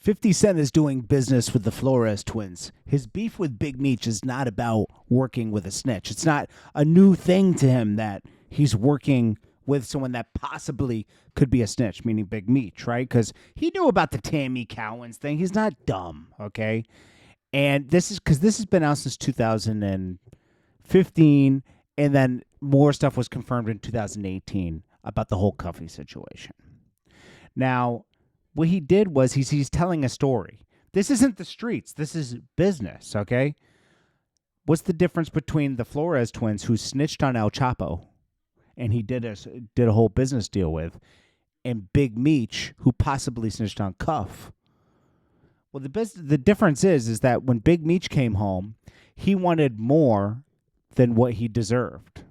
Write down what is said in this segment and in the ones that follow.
50 Cent is doing business with the Flores twins. His beef with Big Meech is not about working with a snitch. It's not a new thing to him that he's working with someone that possibly could be a snitch, meaning Big Meech, right? Because he knew about the Tammy Cowens thing. He's not dumb, okay? And this is because this has been out since 2015, and then more stuff was confirmed in 2018 about the whole Cuffy situation. Now, what he did was he's telling a story. This isn't the streets. This is business, okay? What's the difference between the Flores twins, who snitched on El Chapo, and he did a whole business deal with, and Big Meech, who possibly snitched on Cuff? Well, the difference is that when Big Meech came home, he wanted more than what he deserved.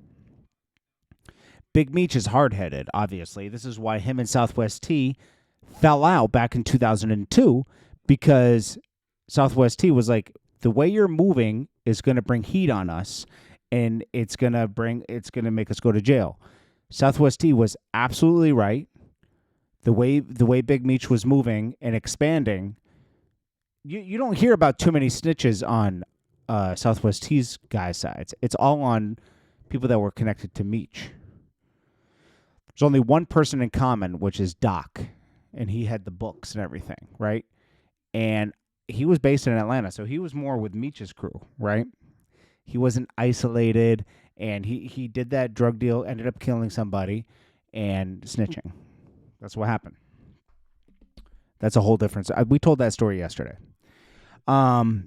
Big Meech is hard-headed, obviously. This is why him and Southwest T fell out back in 2002, because Southwest T was like, the way you're moving is going to bring heat on us, and it's going to make us go to jail. Southwest T was absolutely right. The way Big Meech was moving and expanding, you don't hear about too many snitches on Southwest T's guys' sides. It's all on people that were connected to Meech. There's only one person in common, which is Doc, and he had the books and everything, right? And he was based in Atlanta, so he was more with Meech's crew, right? He wasn't isolated, and he did that drug deal, ended up killing somebody, and snitching. That's what happened. That's a whole difference. We told that story yesterday. So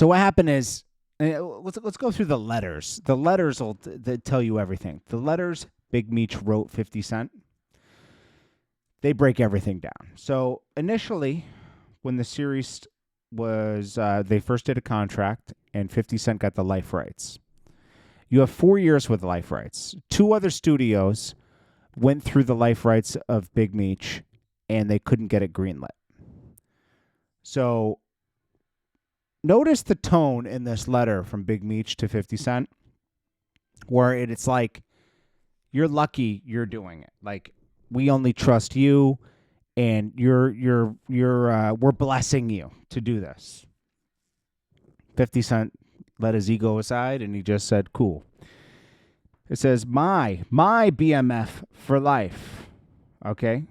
what happened is, let's go through the letters. The letters will tell you everything. The letters Big Meech wrote 50 Cent, they break everything down. So initially, when the series was, they first did a contract, and 50 Cent got the life rights. You have 4 years with life rights. 2 other studios went through the life rights of Big Meech, and they couldn't get it greenlit. So notice the tone in this letter from Big Meech to 50 Cent, where it's like, you're lucky you're doing it. Like, we only trust you, and we're blessing you to do this. 50 Cent let his ego aside, and he just said, cool. It says, my BMF for life. Okay?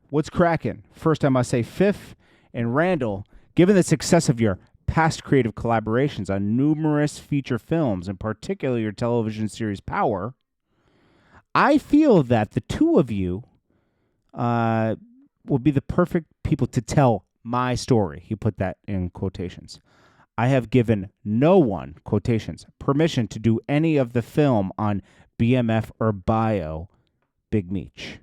What's cracking? First, I must say, Fifth and Randall, given the success of your past creative collaborations on numerous feature films, and particularly your television series Power, I feel that the two of you will be the perfect people to tell my story. He put that in quotations. I have given no one, quotations, permission to do any of the film on BMF or Bio Big Meech,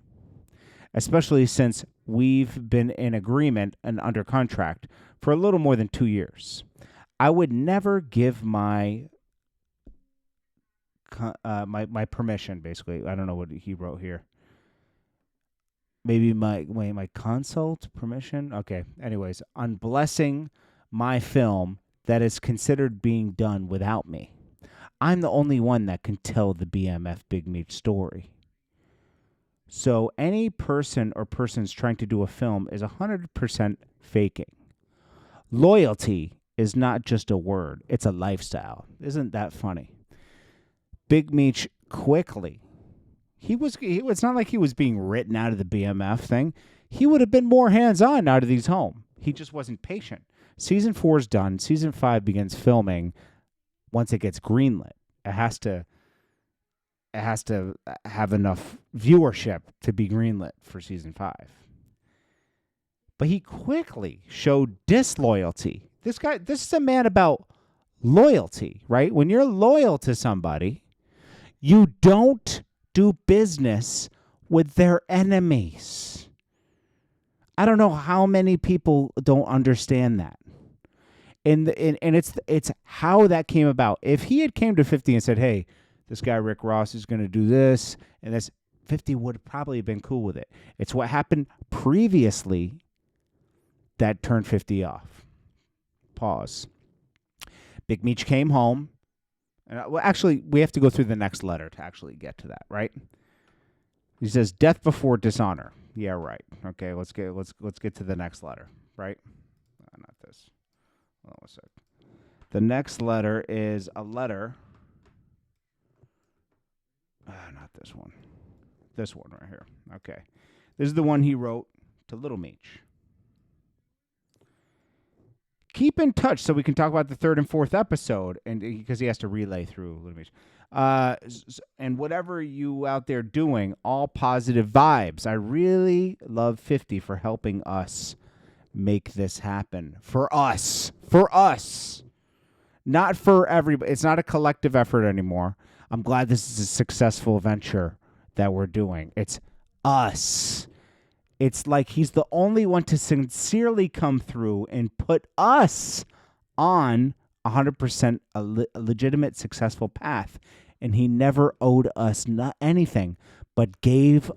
especially since we've been in agreement and under contract for a little more than 2 years. I would never give my permission, basically. I don't know what he wrote here. Maybe my consult permission? Okay. Anyways, on blessing my film that is considered being done without me. I'm the only one that can tell the BMF Big Meech story. So any person or persons trying to do a film is 100% faking. Loyalty is not just a word, it's a lifestyle. Isn't that funny? Big Meech quickly, it's not like he was being written out of the BMF thing. He would have been more hands-on out of these home. He just wasn't patient. Season 4 is done. Season 5 begins filming once it gets greenlit. It has to have enough viewership to be greenlit for season 5. But he quickly showed disloyalty. This is a man about loyalty, right? When you're loyal to somebody, you don't do business with their enemies. I don't know how many people don't understand that. And it's how that came about. If he had came to 50 and said, hey, this guy Rick Ross is going to do this, and this, 50 would have probably been cool with it. It's what happened previously that turned 50 off. Pause. Big Meech came home. Well, actually, we have to go through the next letter to actually get to that, right? He says, death before dishonor. Yeah, right. Okay, let's get to the next letter, right? Not this. Hold on one sec. The next letter is a letter. Not this one. This one right here. Okay. This is the one he wrote to Little Meech. Keep in touch so we can talk about the third and fourth episode, and because he has to relay through Little Meech. And whatever you out there doing, all positive vibes. I really love 50 for helping us make this happen. For us. Not for everybody. It's not a collective effort anymore. I'm glad this is a successful venture that we're doing. It's us. It's like he's the only one to sincerely come through and put us on 100% a legitimate, successful path. And he never owed us anything, but gave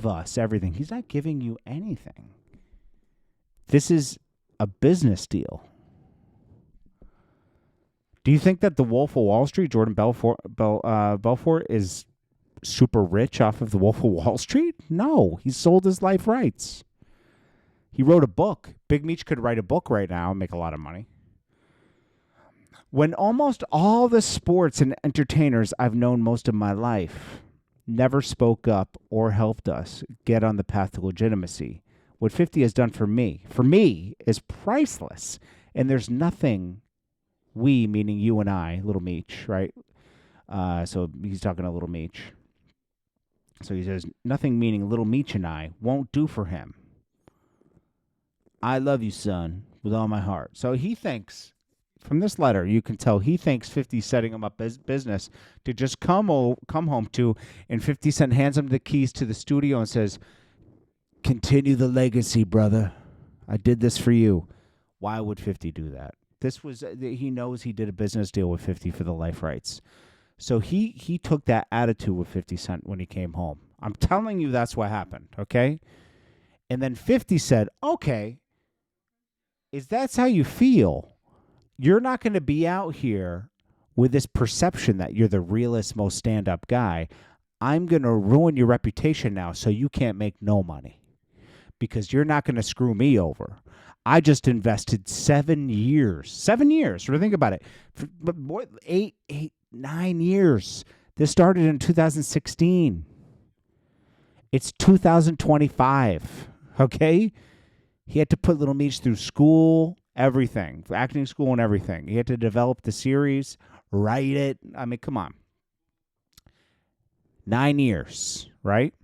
us everything. He's not giving you anything. This is a business deal. Do you think that the Wolf of Wall Street, Jordan Belfort, is super rich off of the Wolf of Wall Street? No, he sold his life rights. He wrote a book. Big Meech could write a book right now and make a lot of money. When almost all the sports and entertainers I've known most of my life never spoke up or helped us get on the path to legitimacy, what 50 has done for me, is priceless. And there's nothing we, meaning you and I, Little Meech, right? So he's talking to Little Meech. So he says, nothing meaning Little Meech and I won't do for him. I love you, son, with all my heart. So he thinks, from this letter, you can tell he thinks 50's setting him up as business to just come home to, and 50 Cent hands him the keys to the studio and says, continue the legacy, brother. I did this for you. Why would 50 do that? He knows he did a business deal with 50 for the life rights. So he took that attitude with 50 Cent when he came home. I'm telling you that's what happened, okay? And then 50 said, okay, if that's how you feel, you're not going to be out here with this perception that you're the realest, most stand-up guy. I'm going to ruin your reputation now so you can't make no money because you're not going to screw me over. I just invested 7 years. 7 years. So think about it. But more, 9 years. This started in 2016. It's 2025. Okay? He had to put Little Meech through school, everything, acting school and everything. He had to develop the series, write it. I mean, come on. 9 years, right?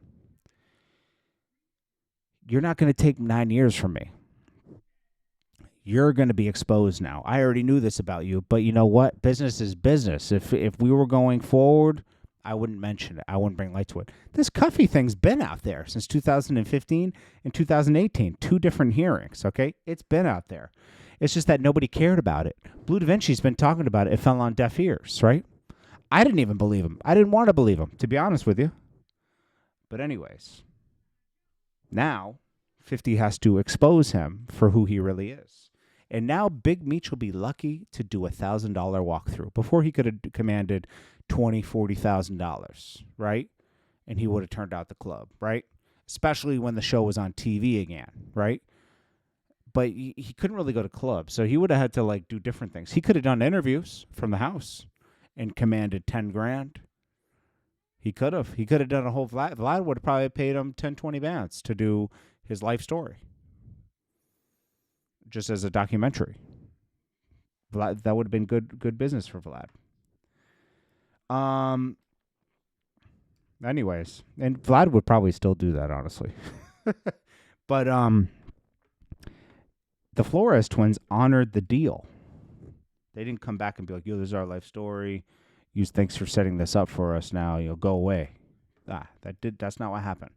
You're not going to take 9 years from me. You're going to be exposed now. I already knew this about you, but you know what? Business is business. If we were going forward, I wouldn't mention it. I wouldn't bring light to it. This Cuffy thing's been out there since 2015 and 2018. 2 different hearings, okay? It's been out there. It's just that nobody cared about it. Blue Da Vinci's been talking about it. It fell on deaf ears, right? I didn't even believe him. I didn't want to believe him, to be honest with you. But anyways, now 50 has to expose him for who he really is. And now Big Meech will be lucky to do $1,000 walkthrough. Before he could have commanded $20,000, $40,000, right? And he would have turned out the club, right? Especially when the show was on TV again, right? But he couldn't really go to clubs, so he would have had to do different things. He could have done interviews from the house and commanded 10 grand. He could have. He could have done a whole Vlad would have probably paid him 10, 20 bands to do his life story. Just as a documentary. Vlad, that would have been good business for Vlad. Anyways, and Vlad would probably still do that, honestly. But the Flores twins honored the deal. They didn't come back and be like, yo, this is our life story. Thanks for setting this up for us now. Go away. That's not what happened.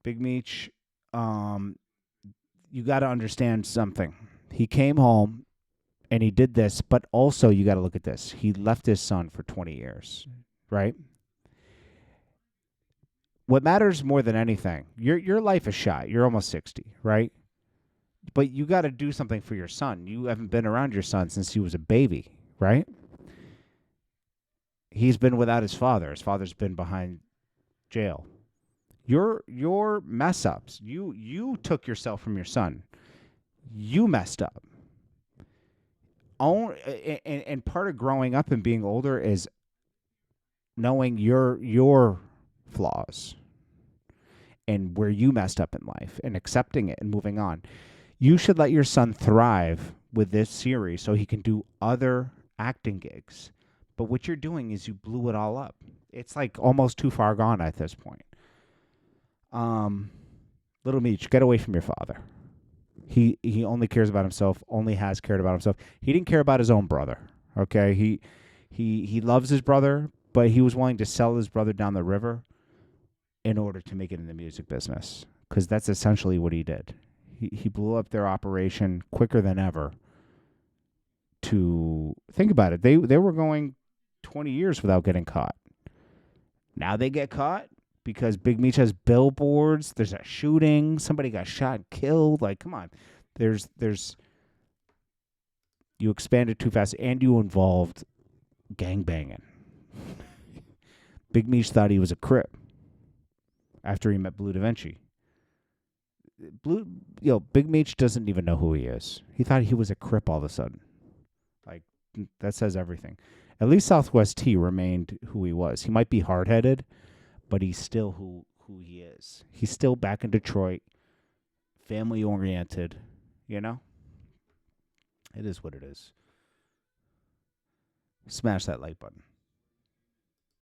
Big Meech, you got to understand something. He came home and he did this, but also you got to look at this. He left his son for 20 years, right? What matters more than anything, your life is shot. You're almost 60, right? But you got to do something for your son. You haven't been around your son since he was a baby, right? He's been without his father. His father's been behind jail. Your mess ups. You took yourself from your son. You messed up. And part of growing up and being older is knowing your flaws and where you messed up in life and accepting it and moving on. You should let your son thrive with this series so he can do other acting gigs. But what you're doing is you blew it all up. It's like almost too far gone at this point. Little Meech, get away from your father. He only cares about himself, only has cared about himself. He didn't care about his own brother. Okay? He loves his brother, but he was willing to sell his brother down the river in order to make it in the music business, because that's essentially what he did. He blew up their operation quicker than ever. To think about it, they were going 20 years without getting caught. Now they get caught because Big Meech has billboards. There's a shooting. Somebody got shot and killed. Like, come on. There's you expanded too fast and you involved gangbanging. Big Meech thought he was a Crip after he met Blue Da Vinci. Big Meech doesn't even know who he is. He thought he was a Crip all of a sudden. Like, that says everything. At least Southwest T remained who he was. He might be hard-headed, but he's still who he is. He's still back in Detroit, family-oriented, you know? It is what it is. Smash that like button.